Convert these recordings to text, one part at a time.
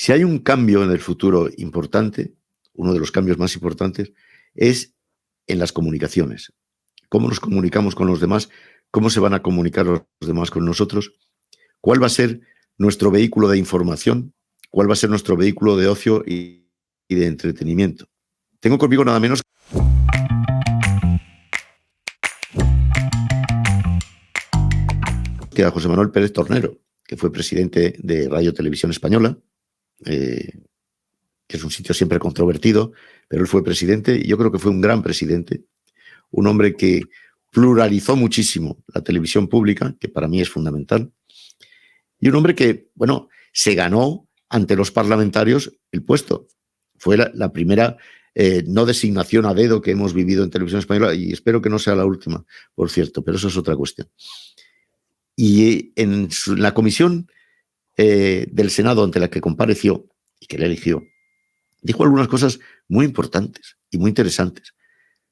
Si hay un cambio en el futuro importante, uno de los cambios más importantes, es en las comunicaciones. Cómo nos comunicamos con los demás, cómo se van a comunicar los demás con nosotros, cuál va a ser nuestro vehículo de información, cuál va a ser nuestro vehículo de ocio y de entretenimiento. Tengo conmigo nada menos que a José Manuel Pérez Tornero, que fue presidente de Radio Televisión Española, que es un sitio siempre controvertido, pero él fue presidente y yo creo que fue un gran presidente, un hombre que pluralizó muchísimo la televisión pública, que para mí es fundamental, y un hombre que, bueno, se ganó ante los parlamentarios el puesto. Fue la primera no designación a dedo que hemos vivido en Televisión Española y espero que no sea la última, por cierto, pero eso es otra cuestión. Y en la comisión del Senado ante la que compareció y que le eligió, dijo algunas cosas muy importantes y muy interesantes.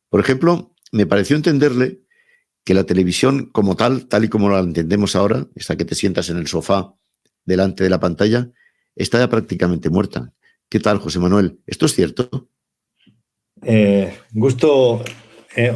Por ejemplo, me pareció entenderle que la televisión como tal y como la entendemos ahora, esa que te sientas en el sofá delante de la pantalla, está ya prácticamente muerta. ¿Qué tal, José Manuel? ¿Esto es cierto? Gusto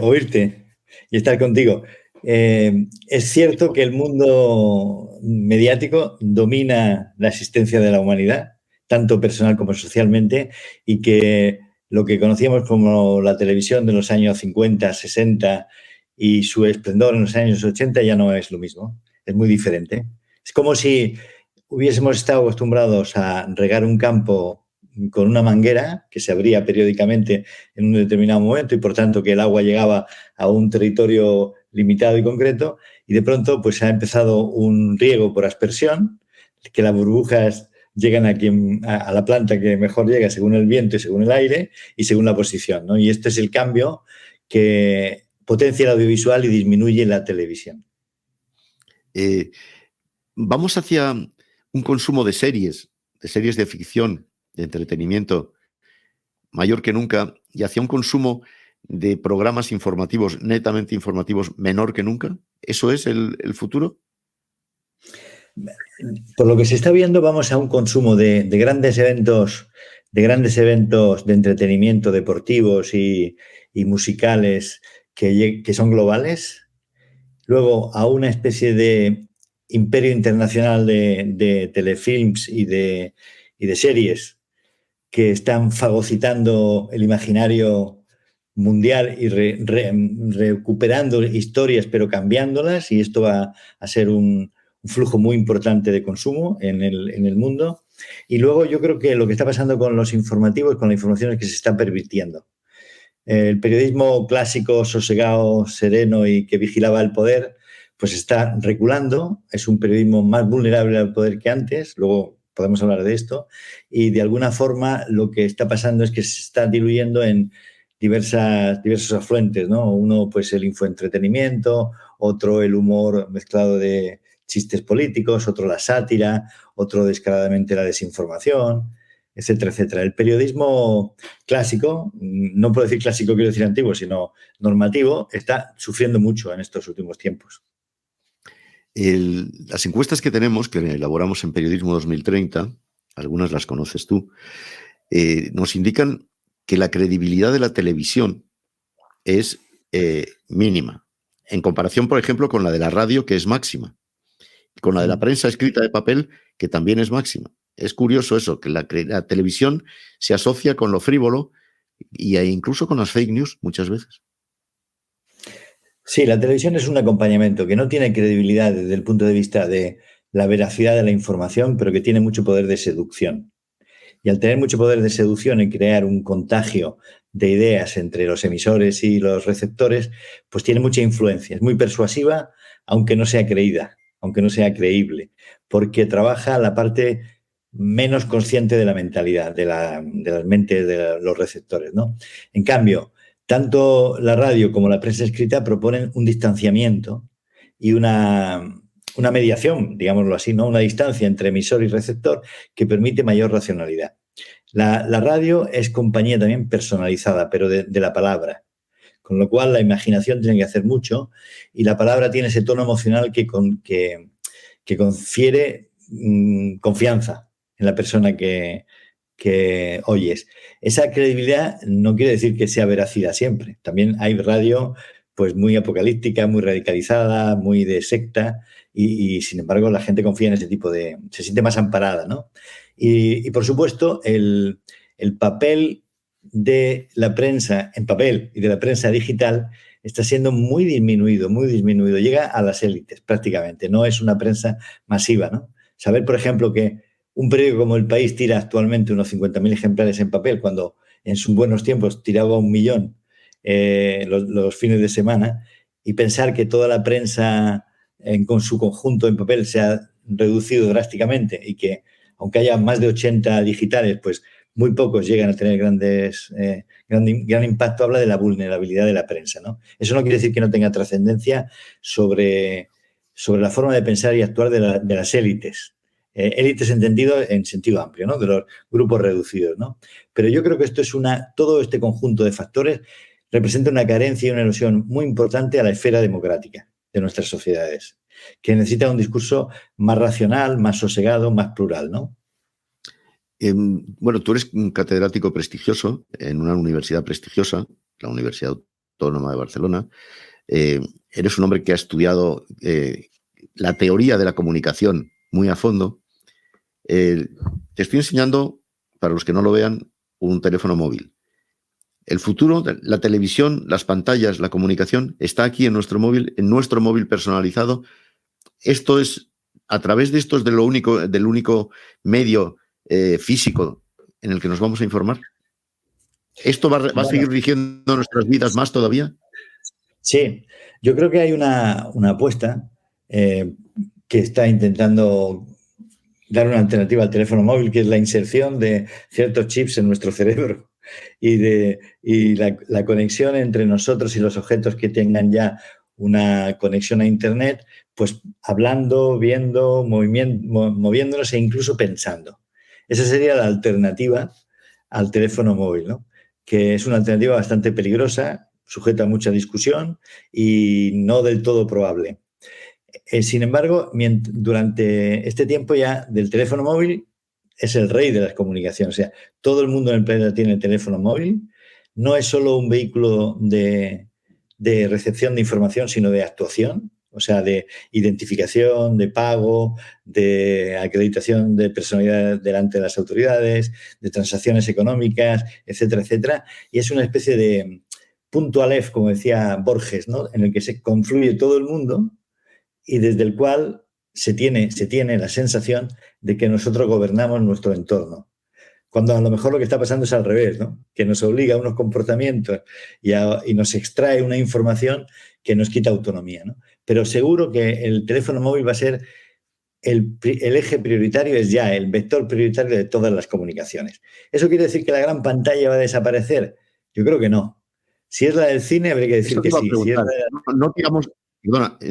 oírte y estar contigo. Es cierto que el mundo mediático domina la existencia de la humanidad, tanto personal como socialmente, y que lo que conocíamos como la televisión de los años 50, 60 y su esplendor en los años 80 ya no es lo mismo, es muy diferente. Es como si hubiésemos estado acostumbrados a regar un campo con una manguera que se abría periódicamente en un determinado momento y, por tanto, que el agua llegaba a un territorio limitado y concreto, y de pronto pues ha empezado un riego por aspersión, que las burbujas llegan a la planta que mejor llega según el viento y según el aire y según la posición, ¿no? Y este es el cambio que potencia el audiovisual y disminuye la televisión. Vamos hacia un consumo de series de ficción, de entretenimiento, mayor que nunca, y hacia un consumo de programas informativos, netamente informativos, menor que nunca. ¿Eso es el futuro? Por lo que se está viendo, vamos a un consumo de grandes eventos de entretenimiento deportivos y musicales que son globales. Luego a una especie de imperio internacional de telefilms y de series que están fagocitando el imaginario mundial y recuperando historias pero cambiándolas, y esto va a ser un flujo muy importante de consumo en el mundo. Y luego yo creo que lo que está pasando con los informativos, con la información, es que se está pervirtiendo. El periodismo clásico, sosegado, sereno y que vigilaba el poder, pues está reculando. Es un periodismo más vulnerable al poder que antes. Luego podemos hablar de esto. Y de alguna forma lo que está pasando es que se está diluyendo en diversos afluentes, ¿no? Uno, pues el infoentretenimiento, otro el humor mezclado de chistes políticos, otro la sátira, otro descaradamente la desinformación, etcétera, etcétera. El periodismo clásico, no puedo decir clásico, quiero decir antiguo, sino normativo, está sufriendo mucho en estos últimos tiempos. Las encuestas que tenemos, que elaboramos en Periodismo 2030, algunas las conoces tú, nos indican que la credibilidad de la televisión es mínima, en comparación, por ejemplo, con la de la radio, que es máxima, y con la de la prensa escrita de papel, que también es máxima. Es curioso eso, que la televisión se asocia con lo frívolo e incluso con las fake news muchas veces. Sí, la televisión es un acompañamiento que no tiene credibilidad desde el punto de vista de la veracidad de la información, pero que tiene mucho poder de seducción. Y al tener mucho poder de seducción y crear un contagio de ideas entre los emisores y los receptores, pues tiene mucha influencia. Es muy persuasiva, aunque no sea creída, aunque no sea creíble, porque trabaja la parte menos consciente de la mentalidad, de las mentes de los receptores, ¿no? En cambio, tanto la radio como la prensa escrita proponen un distanciamiento y una mediación, digámoslo así, ¿no? Una distancia entre emisor y receptor que permite mayor racionalidad. La radio es compañía también personalizada, pero de la palabra, con lo cual la imaginación tiene que hacer mucho y la palabra tiene ese tono emocional que confiere confianza en la persona que oyes. Esa credibilidad no quiere decir que sea veracidad siempre. También hay radio pues muy apocalíptica, muy radicalizada, muy de secta y sin embargo la gente confía en ese tipo de... se siente más amparada, ¿no? Y por supuesto el papel de la prensa en papel y de la prensa digital está siendo muy disminuido, muy disminuido. Llega a las élites prácticamente, no es una prensa masiva, ¿no? Saber, por ejemplo, que un periódico como El País tira actualmente unos 50.000 ejemplares en papel, cuando en sus buenos tiempos tiraba 1.000.000 los fines de semana, y pensar que toda la prensa con su conjunto en papel se ha reducido drásticamente y que, aunque haya más de 80 digitales, pues muy pocos llegan a tener gran impacto, habla de la vulnerabilidad de la prensa, ¿no? Eso no quiere decir que no tenga trascendencia sobre la forma de pensar y actuar de las élites. Élites entendido en sentido amplio, ¿no? De los grupos reducidos, ¿no? Pero yo creo que todo este conjunto de factores representa una carencia y una erosión muy importante a la esfera democrática de nuestras sociedades, que necesita un discurso más racional, más sosegado, más plural, ¿no? Bueno, tú eres un catedrático prestigioso en una universidad prestigiosa, la Universidad Autónoma de Barcelona. Eres un hombre que ha estudiado la teoría de la comunicación muy a fondo. Te estoy enseñando, para los que no lo vean, un teléfono móvil. El futuro, la televisión, las pantallas, la comunicación, está aquí en nuestro móvil personalizado. Esto es, a través de esto es del único medio físico en el que nos vamos a informar. ¿Esto va a seguir rigiendo nuestras vidas más todavía? Sí, yo creo que hay una apuesta que está intentando dar una alternativa al teléfono móvil, que es la inserción de ciertos chips en nuestro cerebro y la conexión entre nosotros y los objetos que tengan ya una conexión a Internet, pues hablando, viendo, moviéndonos e incluso pensando. Esa sería la alternativa al teléfono móvil, ¿no? Que es una alternativa bastante peligrosa, sujeta a mucha discusión y no del todo probable. Sin embargo, durante este tiempo ya del teléfono móvil es el rey de las comunicaciones. O sea, todo el mundo en el planeta tiene teléfono móvil. No es solo un vehículo de recepción de información, sino de actuación, o sea, de identificación, de pago, de acreditación de personalidad delante de las autoridades, de transacciones económicas, etcétera, etcétera. Y es una especie de punto Aleph, como decía Borges, ¿no? En el que se confluye todo el mundo y desde el cual se tiene la sensación de que nosotros gobernamos nuestro entorno. Cuando a lo mejor lo que está pasando es al revés, ¿no? Que nos obliga a unos comportamientos y nos extrae una información que nos quita autonomía, ¿no? Pero seguro que el teléfono móvil va a ser el eje prioritario, es ya el vector prioritario de todas las comunicaciones. ¿Eso quiere decir que la gran pantalla va a desaparecer? Yo creo que no. Si es la del cine, habría que decir que sí. Si es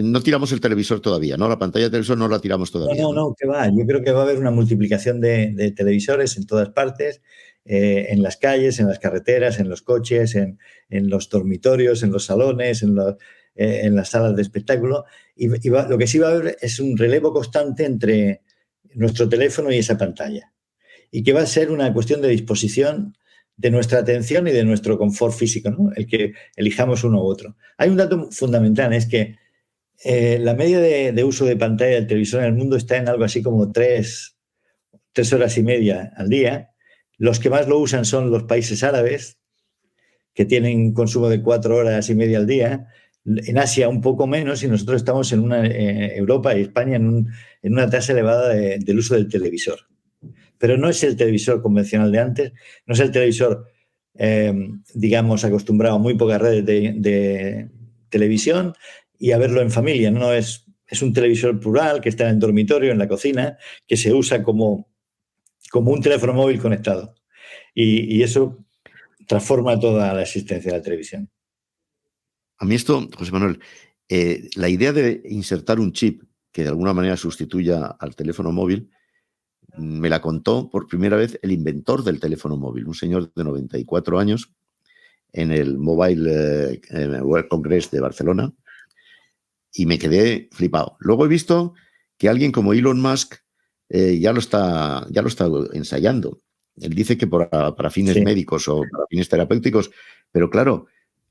no tiramos el televisor todavía, ¿no? La pantalla de televisor no la tiramos todavía. No, que va. Yo creo que va a haber una multiplicación de televisores en todas partes, en las calles, en las carreteras, en los coches, en los dormitorios, en los salones, en las salas de espectáculo. Lo que sí va a haber es un relevo constante entre nuestro teléfono y esa pantalla. Y que va a ser una cuestión de disposición de nuestra atención y de nuestro confort físico, ¿no? El que elijamos uno u otro. Hay un dato fundamental, es que la media de uso de pantalla del televisor en el mundo está en algo así como 3 horas y media al día. Los que más lo usan son los países árabes, que tienen un consumo de 4 horas y media al día. En Asia un poco menos, y nosotros estamos en Europa y España en una tasa elevada del uso del televisor. Pero no es el televisor convencional de antes, no es el televisor, digamos, acostumbrado a muy pocas redes de televisión y a verlo en familia. No es un televisor plural que está en el dormitorio, en la cocina, que se usa como un teléfono móvil conectado. Y eso transforma toda la existencia de la televisión. A mí esto, José Manuel, la idea de insertar un chip que de alguna manera sustituya al teléfono móvil, me la contó por primera vez el inventor del teléfono móvil, un señor de 94 años, en el Mobile World Congress de Barcelona, y me quedé flipado. Luego he visto que alguien como Elon Musk ya lo está ensayando. Él dice que para fines médicos o para fines terapéuticos, pero claro,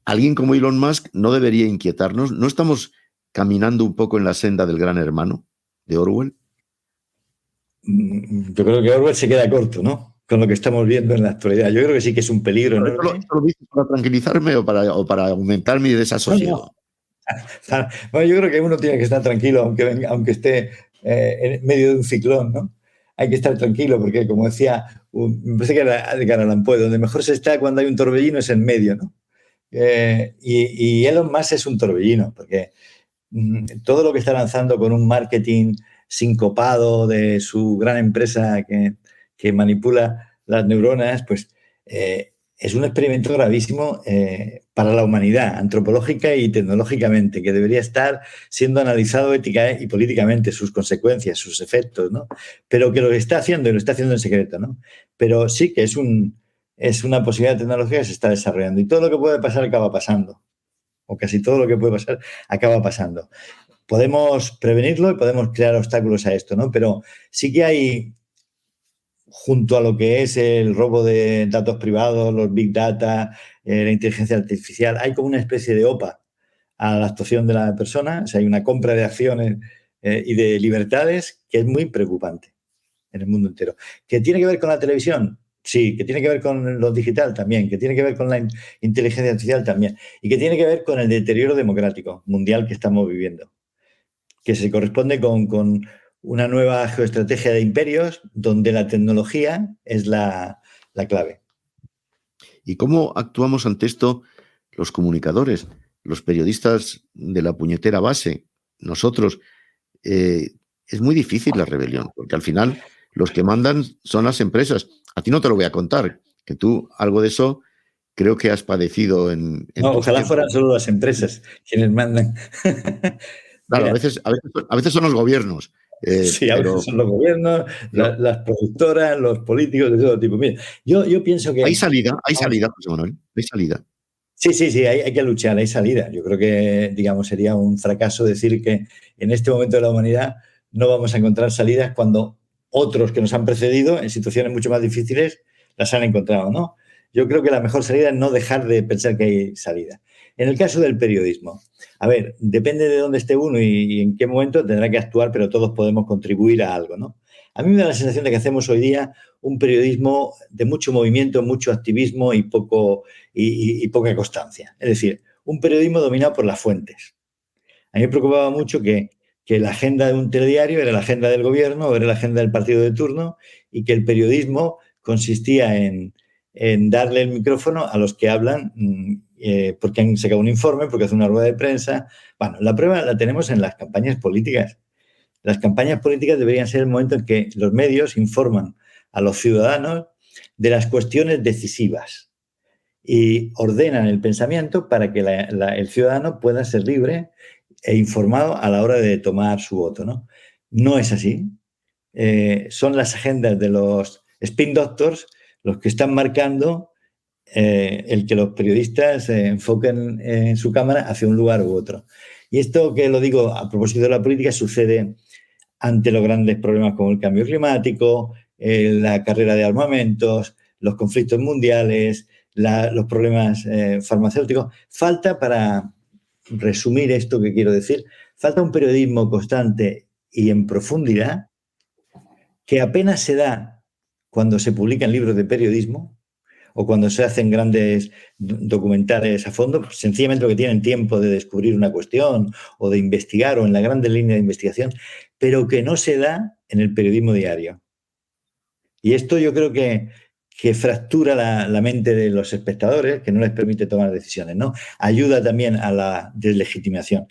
alguien como Elon Musk no debería inquietarnos. ¿No estamos caminando un poco en la senda del Gran Hermano de Orwell? Yo creo que Orwell se queda corto, ¿no? Con lo que estamos viendo en la actualidad. Yo creo que sí que es un peligro enorme. ¿Esto lo dices para tranquilizarme o para aumentar mi desasosiego? No. Bueno, yo creo que uno tiene que estar tranquilo aunque esté en medio de un ciclón, ¿no? Hay que estar tranquilo porque, como decía, me parece que era Edgar Allan Poe, donde mejor se está cuando hay un torbellino es en medio, ¿no? Y Elon Musk es un torbellino, porque todo lo que está lanzando con un marketing sincopado de su gran empresa que manipula las neuronas, pues es un experimento gravísimo para la humanidad, antropológica y tecnológicamente, que debería estar siendo analizado ética y políticamente, sus consecuencias, sus efectos, ¿no? Pero que lo está haciendo y lo está haciendo en secreto, ¿no? Pero sí que es una posibilidad de tecnología que se está desarrollando y todo lo que puede pasar acaba pasando, o casi todo lo que puede pasar acaba pasando. Podemos prevenirlo y podemos crear obstáculos a esto, ¿no? Pero sí que hay, junto a lo que es el robo de datos privados, los big data, la inteligencia artificial, hay como una especie de OPA a la actuación de la persona. O sea, hay una compra de acciones y de libertades que es muy preocupante en el mundo entero. ¿Que tiene que ver con la televisión? Sí. ¿Que tiene que ver con lo digital? También. ¿Que tiene que ver con la inteligencia artificial? También. Y que tiene que ver con el deterioro democrático mundial que estamos viviendo, que se corresponde con una nueva geoestrategia de imperios donde la tecnología es la clave. ¿Y cómo actuamos ante esto los comunicadores, los periodistas de la puñetera base, nosotros? Es muy difícil la rebelión, porque al final los que mandan son las empresas. A ti no te lo voy a contar, que tú algo de eso creo que has padecido en No, tus ojalá tiempos. fueran solo las empresas quienes mandan. Claro, Mira, a veces son los gobiernos, sí, a veces pero, son los gobiernos, pero las productoras, los políticos de todo tipo. Mira, yo pienso que... hay Vamos, salida, José Manuel, hay salida. sí, hay que luchar, hay salida. Yo creo que, digamos, sería un fracaso decir que en este momento de la humanidad no vamos a encontrar salidas cuando otros que nos han precedido en situaciones mucho más difíciles las han encontrado, ¿no? Yo creo que la mejor salida es no dejar de pensar que hay salida. En el caso del periodismo, a ver, depende de dónde esté uno y en qué momento tendrá que actuar, pero todos podemos contribuir a algo, ¿no? A mí me da la sensación de que hacemos hoy día un periodismo de mucho movimiento, mucho activismo y poca constancia. Es decir, un periodismo dominado por las fuentes. A mí me preocupaba mucho que la agenda de un telediario era la agenda del gobierno o era la agenda del partido de turno y que el periodismo consistía en darle el micrófono a los que hablan porque han sacado un informe, porque hacen una rueda de prensa. Bueno, la prueba la tenemos en las campañas políticas. Las campañas políticas deberían ser el momento en que los medios informan a los ciudadanos de las cuestiones decisivas y ordenan el pensamiento para que el ciudadano pueda ser libre e informado a la hora de tomar su voto, ¿no? No es así. Son las agendas de los spin doctors los que están marcando el que los periodistas se enfoquen en su cámara hacia un lugar u otro. Y esto que lo digo a propósito de la política sucede ante los grandes problemas como el cambio climático, la carrera de armamentos, los conflictos mundiales, los problemas farmacéuticos. Falta, para resumir esto que quiero decir, falta un periodismo constante y en profundidad que apenas se da cuando se publican libros de periodismo o cuando se hacen grandes documentales a fondo, pues sencillamente porque tienen tiempo de descubrir una cuestión o de investigar o en la grande línea de investigación, pero que no se da en el periodismo diario. Y esto yo creo que fractura la mente de los espectadores, que no les permite tomar decisiones, ¿no? Ayuda también a la deslegitimación.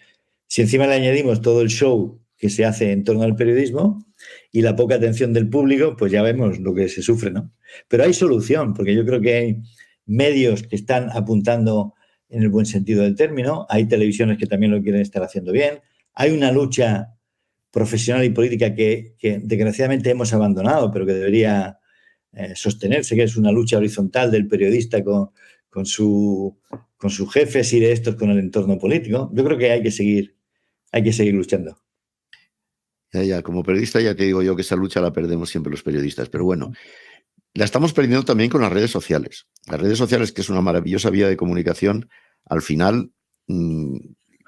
Si encima le añadimos todo el show que se hace en torno al periodismo y la poca atención del público, pues ya vemos lo que se sufre, ¿no? Pero hay solución, porque yo creo que hay medios que están apuntando en el buen sentido del término, hay televisiones que también lo quieren estar haciendo bien, hay una lucha profesional y política que desgraciadamente hemos abandonado, pero que debería sostenerse, que es una lucha horizontal del periodista con sus jefes y de estos con el entorno político. Yo creo que hay que seguir luchando. Ya, como periodista ya te digo yo que esa lucha la perdemos siempre los periodistas, pero bueno, la estamos perdiendo también con las redes sociales. Las redes sociales, que es una maravillosa vía de comunicación, al final mmm,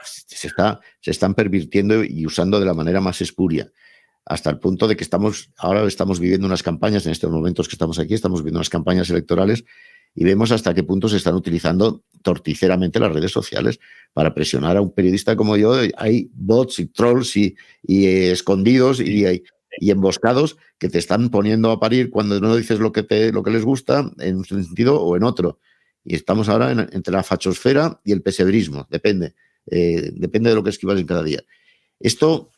se están pervirtiendo y usando de la manera más espuria, hasta el punto de que ahora estamos viviendo unas campañas, en estos momentos que estamos aquí, estamos viviendo unas campañas electorales y vemos hasta qué punto se están utilizando torticeramente las redes sociales para presionar a un periodista como yo. Hay bots y trolls y escondidos y emboscados que te están poniendo a parir cuando no dices lo que les gusta en un sentido o en otro. Y estamos ahora entre la fachosfera y el pesebrismo, depende de lo que escribas en cada día. Esto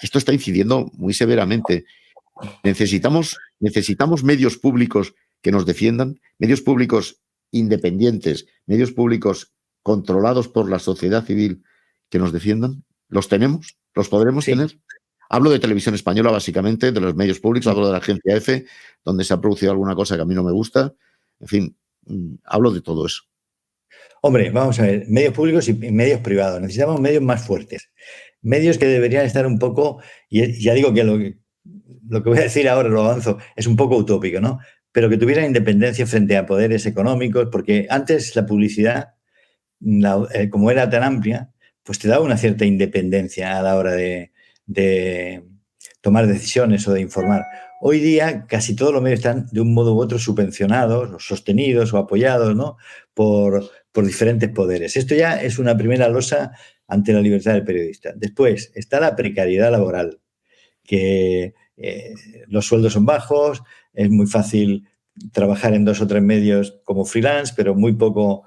está incidiendo muy severamente. Necesitamos medios públicos que nos defiendan, medios públicos independientes, medios públicos controlados por la sociedad civil que nos defiendan. ¿Los tenemos? ¿Los podremos tener? Hablo de Televisión Española, básicamente, de los medios públicos, hablo de la agencia EFE, donde se ha producido alguna cosa que a mí no me gusta. En fin, hablo de todo eso. Hombre, vamos a ver, medios públicos y medios privados. Necesitamos medios más fuertes. Medios que deberían estar un poco, y ya digo que lo que voy a decir ahora, lo avanzo, es un poco utópico, ¿no? Pero que tuvieran independencia frente a poderes económicos, porque antes la publicidad, como era tan amplia, pues te daba una cierta independencia a la hora de tomar decisiones o de informar. Hoy día casi todos los medios están de un modo u otro subvencionados, o sostenidos o apoyados, ¿no? por diferentes poderes. Esto ya es una primera losa ante la libertad del periodista. Después está la precariedad laboral, que los sueldos son bajos, es muy fácil trabajar en 2 o 3 medios como freelance, pero muy poco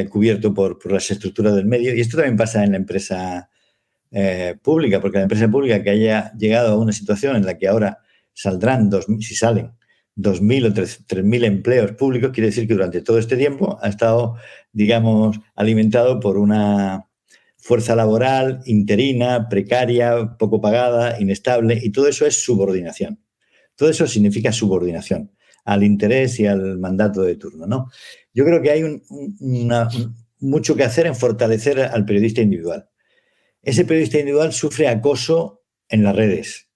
cubierto por las estructuras del medio. Y esto también pasa en la empresa pública, porque la empresa pública que haya llegado a una situación en la que ahora saldrán, si salen 2.000 o 3.000 empleos públicos, quiere decir que durante todo este tiempo ha estado, digamos, alimentado por una fuerza laboral interina, precaria, poco pagada, inestable, y todo eso es subordinación. Todo eso significa subordinación al interés y al mandato de turno, ¿no? Yo creo que hay mucho que hacer en fortalecer al periodista individual. Ese periodista individual sufre acoso en las redes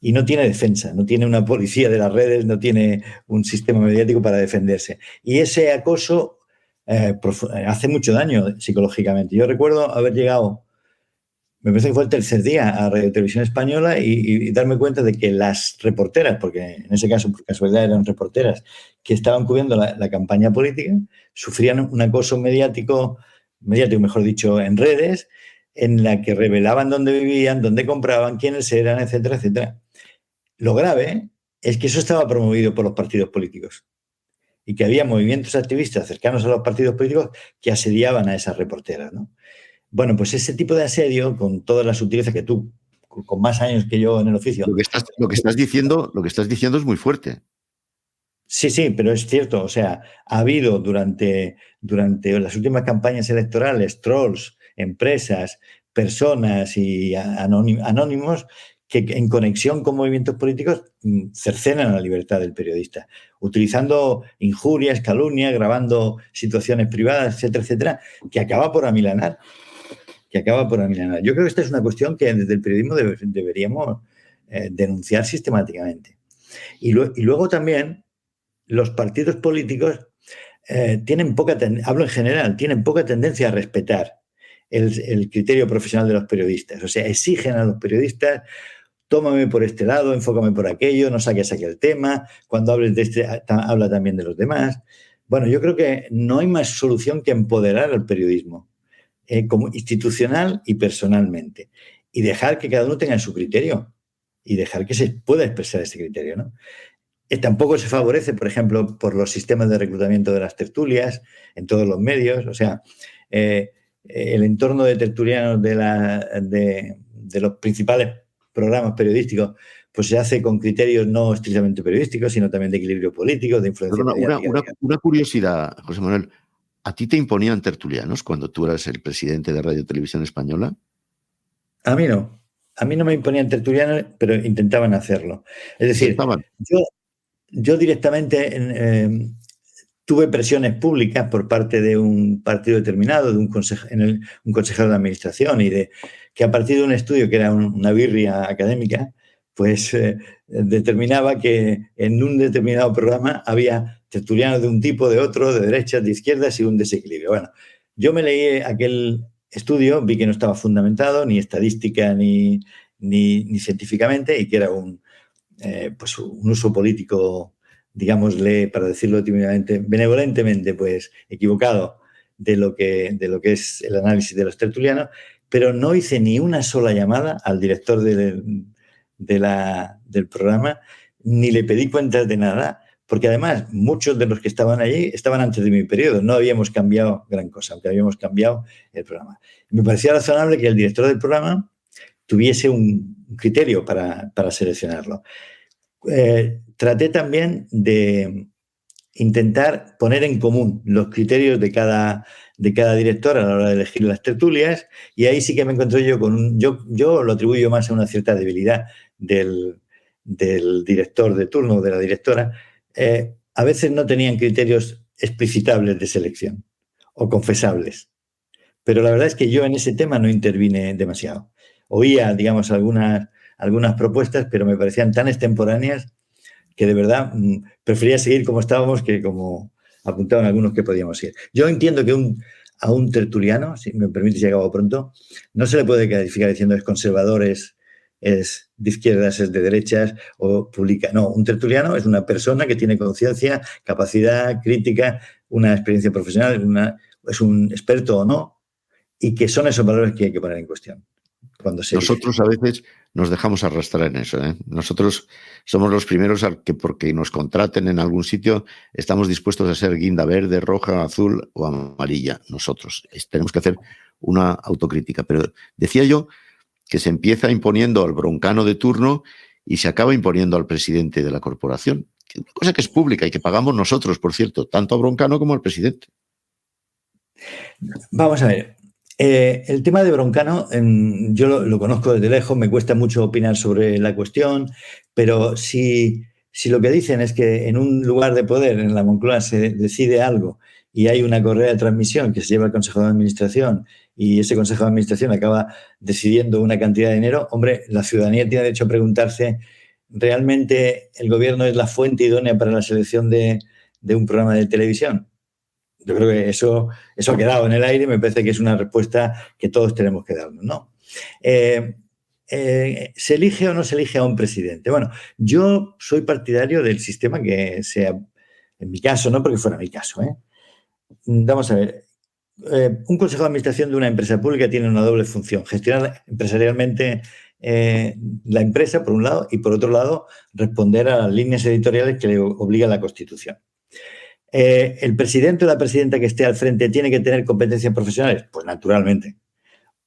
y no tiene defensa, no tiene una policía de las redes, no tiene un sistema mediático para defenderse. Y ese acoso hace mucho daño psicológicamente. Yo recuerdo haber llegado, me parece que fue el tercer día, a Radio Televisión Española y darme cuenta de que las reporteras, porque en ese caso por casualidad eran reporteras que estaban cubriendo la campaña política, sufrían un acoso mediático mejor dicho, en redes, en la que revelaban dónde vivían, dónde compraban, quiénes eran, etcétera, etcétera. Lo grave es que eso estaba promovido por los partidos políticos y que había movimientos activistas cercanos a los partidos políticos que asediaban a esas reporteras, ¿no? Bueno, pues ese tipo de asedio, con todas las sutilezas que tú, con más años que yo en el oficio... Lo que estás diciendo es muy fuerte. Sí, pero es cierto. O sea, ha habido durante las últimas campañas electorales trolls, empresas, personas y anónimos que en conexión con movimientos políticos cercenan la libertad del periodista, utilizando injurias, calumnias, grabando situaciones privadas, etcétera, etcétera, que acaba por amilanar. Yo creo que esta es una cuestión que desde el periodismo deberíamos denunciar sistemáticamente. Y luego también los partidos políticos tienen hablo en general, tienen poca tendencia a respetar el criterio profesional de los periodistas. O sea, exigen a los periodistas: tómame por este lado, enfócame por aquello, no saques aquel tema, cuando hables de este, habla también de los demás. Bueno, yo creo que no hay más solución que empoderar al periodismo, como institucional y personalmente, y dejar que cada uno tenga su criterio y dejar que se pueda expresar ese criterio, ¿no? Tampoco se favorece, por ejemplo, por los sistemas de reclutamiento de las tertulias en todos los medios. O sea, el entorno de tertulianos de los principales programas periodísticos pues se hace con criterios no estrictamente periodísticos, sino también de equilibrio político, de influencia mediática. Una curiosidad, José Manuel. ¿A ti te imponían tertulianos cuando tú eras el presidente de Radio Televisión Española? A mí no. A mí no me imponían tertulianos, pero intentaban hacerlo. Es decir, yo directamente tuve presiones públicas por parte de un partido determinado, de un consejero de administración y de que a partir de un estudio que era una birria académica, pues determinaba que en un determinado programa había tertulianos de un tipo, de otro, de derechas, de izquierdas y un desequilibrio. Bueno, yo me leí aquel estudio, vi que no estaba fundamentado ni estadística ni científicamente, y que era pues un uso político, digámosle, para decirlo tímidamente, benevolentemente, pues equivocado de lo que es el análisis de los tertulianos, pero no hice ni una sola llamada al director del programa, ni le pedí cuentas de nada, porque además muchos de los que estaban allí estaban antes de mi periodo, no habíamos cambiado gran cosa, aunque habíamos cambiado el programa. Me parecía razonable que el director del programa tuviese un criterio para seleccionarlo. Traté también de intentar poner en común los criterios de cada director a la hora de elegir las tertulias, y ahí sí que me encontré yo con yo lo atribuyo más a una cierta debilidad del director de turno, de la directora. A veces no tenían criterios explicitables de selección o confesables, pero la verdad es que yo en ese tema no intervine demasiado. Oía, digamos, algunas propuestas, pero me parecían tan extemporáneas que de verdad prefería seguir como estábamos que como apuntaban algunos que podíamos ir. Yo entiendo que a un tertuliano, si me permite, si acabo pronto, no se le puede calificar diciendo es conservador, es de izquierdas, es de derechas o publica. No, un tertuliano es una persona que tiene conciencia, capacidad crítica, una experiencia profesional, es un experto o no, y que son esos valores que hay que poner en cuestión. Nosotros a veces nos dejamos arrastrar en eso, ¿eh? Nosotros somos los primeros a que, porque nos contraten en algún sitio, estamos dispuestos a ser guinda verde, roja, azul o amarilla. Nosotros tenemos que hacer una autocrítica. Pero decía yo que se empieza imponiendo al broncano de turno y se acaba imponiendo al presidente de la corporación. Una cosa que es pública y que pagamos nosotros, por cierto, tanto a broncano como al presidente. Vamos a ver. El tema de Broncano, yo lo conozco desde lejos, me cuesta mucho opinar sobre la cuestión, pero si lo que dicen es que en un lugar de poder, en la Moncloa, se decide algo y hay una correa de transmisión que se lleva al Consejo de Administración y ese Consejo de Administración acaba decidiendo una cantidad de dinero, hombre, la ciudadanía tiene derecho a preguntarse, ¿realmente el gobierno es la fuente idónea para la selección de un programa de televisión? Yo creo que eso ha quedado en el aire y me parece que es una respuesta que todos tenemos que darnos, ¿no? ¿Se elige o no se elige a un presidente? Bueno, yo soy partidario del sistema que sea, en mi caso, no porque fuera mi caso, ¿eh? Vamos a ver, un consejo de administración de una empresa pública tiene una doble función: gestionar empresarialmente la empresa, por un lado, y por otro lado, responder a las líneas editoriales que le obliga la Constitución. ¿El presidente o la presidenta que esté al frente tiene que tener competencias profesionales? Pues naturalmente.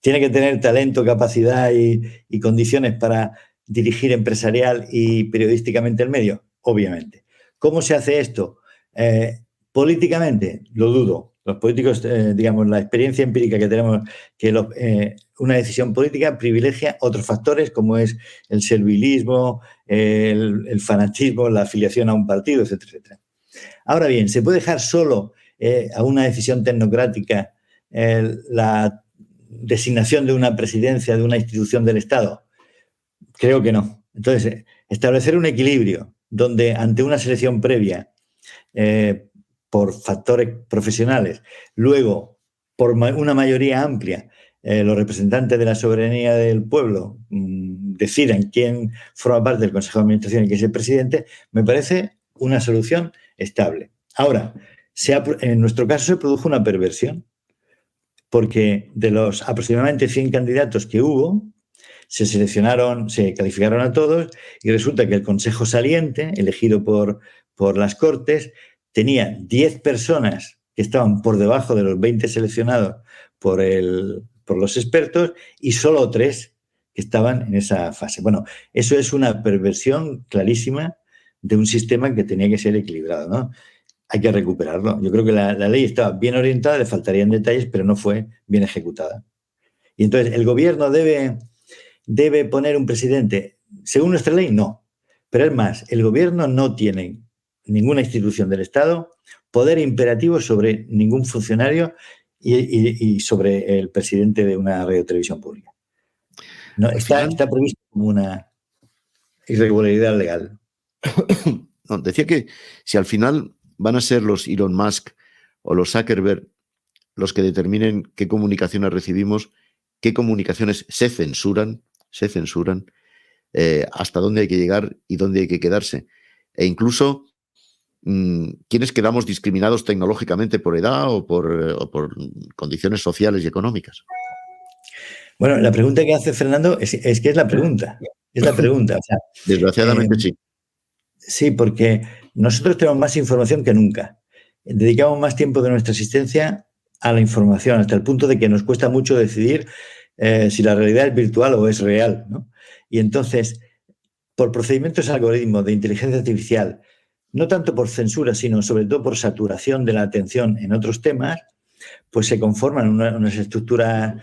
¿Tiene que tener talento, capacidad y condiciones para dirigir empresarial y periodísticamente el medio? Obviamente. ¿Cómo se hace esto? Políticamente, lo dudo. Los políticos, digamos, la experiencia empírica que tenemos, que una decisión política privilegia otros factores como es el servilismo, el fanatismo, la afiliación a un partido, etcétera, etcétera. Ahora bien, ¿se puede dejar solo a una decisión tecnocrática la designación de una presidencia de una institución del Estado? Creo que no. Entonces, establecer un equilibrio donde ante una selección previa por factores profesionales, luego por una mayoría amplia, los representantes de la soberanía del pueblo decidan quién forma parte del Consejo de Administración y quién es el presidente, me parece una solución estable. Ahora, en nuestro caso se produjo una perversión, porque de los aproximadamente 100 candidatos que hubo, se calificaron a todos y resulta que el Consejo saliente, elegido por las Cortes, tenía 10 personas que estaban por debajo de los 20 seleccionados por los expertos y solo 3 que estaban en esa fase. Bueno, eso es una perversión clarísima de un sistema que tenía que ser equilibrado, ¿no? Hay que recuperarlo. Yo creo que la ley estaba bien orientada, le faltarían detalles, pero no fue bien ejecutada. Y entonces, ¿el gobierno debe poner un presidente? Según nuestra ley, no. Pero es más, el gobierno no tiene, ninguna institución del Estado, poder imperativo sobre ningún funcionario y sobre el presidente de una radio televisión pública. No, Al final, está previsto como una irregularidad legal. no, decía que si al final van a ser los Elon Musk o los Zuckerberg los que determinen qué comunicaciones recibimos, qué comunicaciones se censuran, hasta dónde hay que llegar y dónde hay que quedarse. E incluso quiénes quedamos discriminados tecnológicamente por edad o por condiciones sociales y económicas. Bueno, la pregunta que hace Fernando es que es la pregunta. Es la pregunta. O sea, Desgraciadamente sí. sí, porque nosotros tenemos más información que nunca. Dedicamos más tiempo de nuestra existencia a la información, hasta el punto de que nos cuesta mucho decidir si la realidad es virtual o es real, ¿no? Y entonces, por procedimientos algoritmos de inteligencia artificial, no tanto por censura, sino sobre todo por saturación de la atención en otros temas, pues se conforman unas estructuras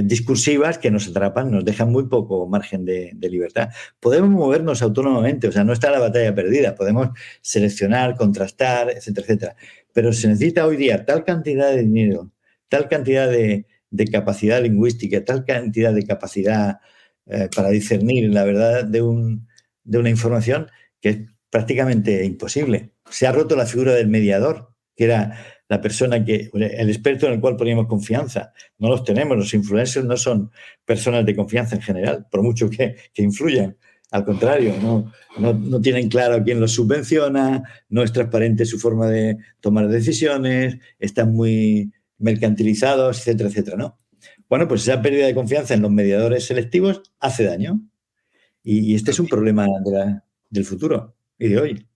discursivas que nos atrapan, nos dejan muy poco margen de libertad. Podemos movernos autónomamente, o sea, no está la batalla perdida, podemos seleccionar, contrastar, etcétera, etcétera. Pero se necesita hoy día tal cantidad de dinero, tal cantidad de capacidad lingüística, tal cantidad de capacidad para discernir la verdad de una información que es prácticamente imposible. Se ha roto la figura del mediador, que era la persona el experto en el cual poníamos confianza. No los tenemos, los influencers no son personas de confianza en general, por mucho que influyan. Al contrario, no tienen claro quién los subvenciona, no es transparente su forma de tomar decisiones, están muy mercantilizados, etcétera, etcétera, ¿no? Bueno, pues esa pérdida de confianza en los mediadores selectivos hace daño. Y este es un problema del futuro y de hoy.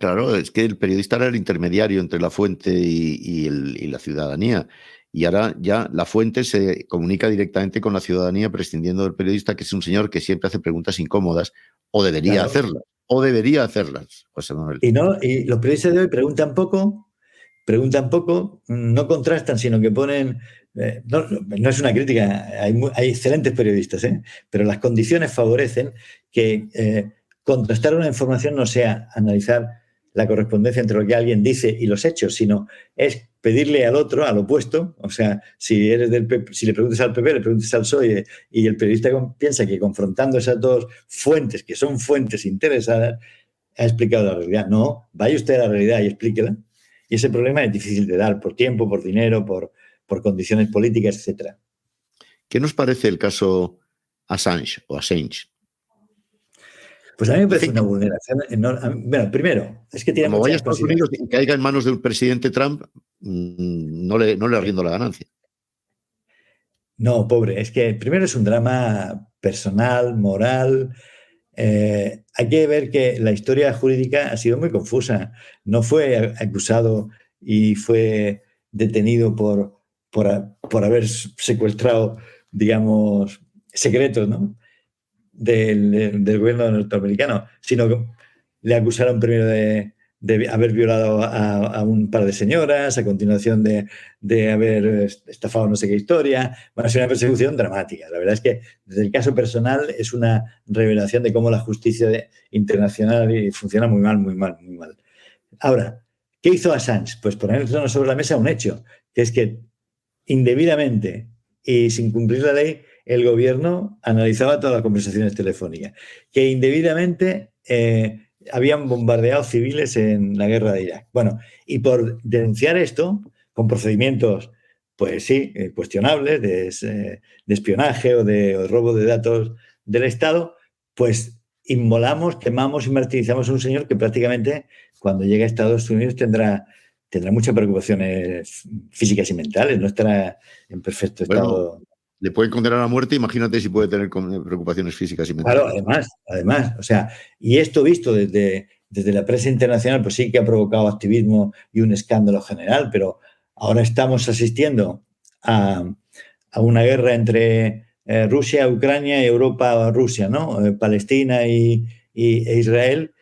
Claro, es que el periodista era el intermediario entre la fuente y la ciudadanía. Y ahora ya la fuente se comunica directamente con la ciudadanía, prescindiendo del periodista, que es un señor que siempre hace preguntas incómodas, o debería hacerlas, José Manuel. Y los periodistas de hoy preguntan poco, no contrastan, sino que ponen. No es una crítica, hay excelentes periodistas, pero las condiciones favorecen que contrastar una información no sea analizar la correspondencia entre lo que alguien dice y los hechos, sino es pedirle al otro, al opuesto, o sea, si eres del PP, si le preguntas al PP, le preguntas al PSOE y el periodista piensa que confrontando esas dos fuentes, que son fuentes interesadas, ha explicado la realidad. No, vaya usted a la realidad y explíquela. Y ese problema es difícil de dar por tiempo, por dinero, por condiciones políticas, etcétera. ¿Qué nos parece el caso Assange o Assange? Pues a mí me parece una vulneración. Bueno, primero, es que tiene como vaya a muchas Estados Unidos y caiga en manos del presidente Trump, no le arriendo la ganancia. No, pobre, es que primero es un drama personal, moral. Hay que ver que la historia jurídica ha sido muy confusa. No fue acusado y fue detenido por haber secuestrado, digamos, secretos, ¿no? del gobierno norteamericano, sino que le acusaron primero de haber violado a un par de señoras, a continuación de haber estafado no sé qué historia. Bueno, es una persecución dramática. La verdad es que desde el caso personal es una revelación de cómo la justicia internacional funciona muy mal, muy mal, muy mal. Ahora, ¿qué hizo Assange? Pues poner sobre la mesa un hecho, que es que indebidamente y sin cumplir la ley, el gobierno analizaba todas las conversaciones telefónicas, que indebidamente habían bombardeado civiles en la guerra de Irak. Bueno, y por denunciar esto, con procedimientos, pues sí, cuestionables, de espionaje o de robo de datos del Estado, pues inmolamos, quemamos y martirizamos a un señor que prácticamente cuando llegue a Estados Unidos tendrá muchas preocupaciones físicas y mentales, no estará en perfecto estado. Bueno, le pueden condenar a muerte, imagínate si puede tener preocupaciones físicas y mentales. Claro, además, o sea, y esto visto desde la prensa internacional, pues sí que ha provocado activismo y un escándalo general, pero ahora estamos asistiendo a una guerra entre Rusia, Ucrania y Europa, Rusia, ¿no? Palestina e Israel,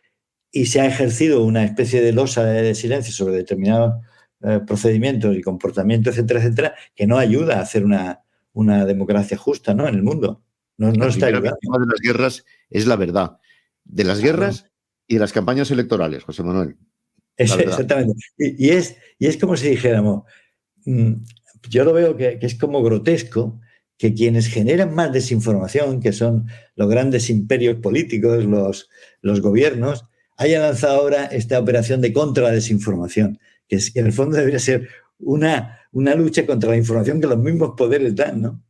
y se ha ejercido una especie de losa de silencio sobre determinados procedimientos y comportamientos, etcétera, etcétera, que no ayuda a hacer una democracia justa, ¿no? En el mundo. No La está primera ayudando. víctima de las guerras es la verdad. De las guerras y de las campañas electorales, José Manuel. Exactamente. Y es como si dijéramos, yo lo veo que es como grotesco que quienes generan más desinformación, que son los grandes imperios políticos, los gobiernos, hayan lanzado ahora esta operación de contra la desinformación, que en el fondo debería ser una lucha contra la información que los mismos poderes dan, ¿no?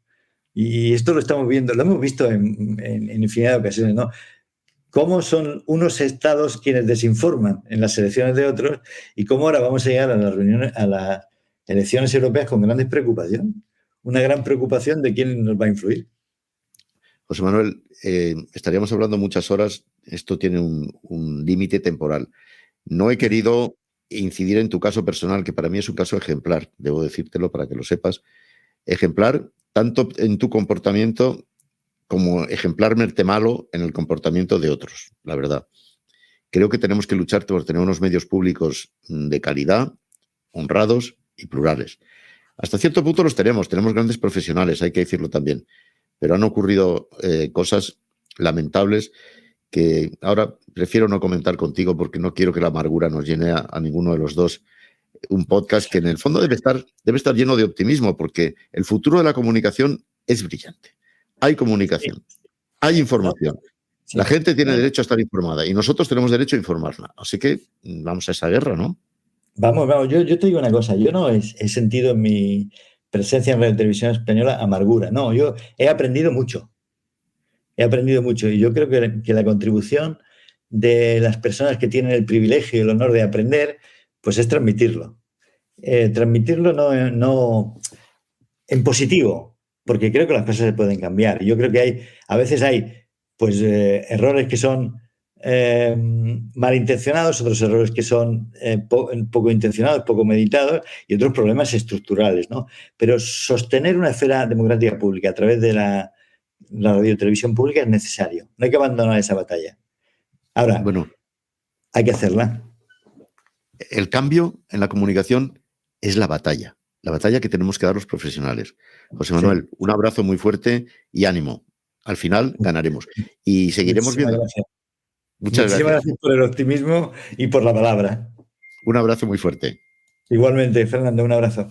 Y esto lo estamos viendo, lo hemos visto en infinidad de ocasiones, ¿no? Cómo son unos estados quienes desinforman en las elecciones de otros y cómo ahora vamos a llegar a las reuniones, a las elecciones europeas con grandes preocupaciones. Una gran preocupación de quién nos va a influir. José Manuel, estaríamos hablando muchas horas, esto tiene un límite temporal. No he querido incidir en tu caso personal, que para mí es un caso ejemplar, debo decírtelo para que lo sepas. Ejemplar tanto en tu comportamiento como ejemplarmente malo en el comportamiento de otros, la verdad. Creo que tenemos que luchar por tener unos medios públicos de calidad, honrados y plurales. Hasta cierto punto los tenemos grandes profesionales, hay que decirlo también, pero han ocurrido cosas lamentables que ahora prefiero no comentar contigo porque no quiero que la amargura nos llene a ninguno de los dos. Un podcast que en el fondo debe estar lleno de optimismo, porque el futuro de la comunicación es brillante. Hay comunicación, hay información. La gente tiene derecho a estar informada y nosotros tenemos derecho a informarla. Así que vamos a esa guerra, ¿no? Vamos, yo te digo una cosa, yo no he sentido en mi presencia en la televisión española amargura, no, yo he aprendido mucho y yo creo que la contribución de las personas que tienen el privilegio y el honor de aprender, pues es transmitirlo. Transmitirlo no en positivo, porque creo que las cosas se pueden cambiar. Yo creo que a veces hay pues errores que son malintencionados, otros errores que son poco intencionados, poco meditados y otros problemas estructurales, ¿no? Pero sostener una esfera democrática pública a través de la radio y televisión pública es necesario. No hay que abandonar esa batalla. Ahora, bueno, hay que hacerla. El cambio en la comunicación es la batalla que tenemos que dar los profesionales. José Manuel, sí. Un abrazo muy fuerte y ánimo. Al final ganaremos y seguiremos viendo. Gracias. Muchísimas gracias por el optimismo y por la palabra. Un abrazo muy fuerte. Igualmente, Fernando, un abrazo.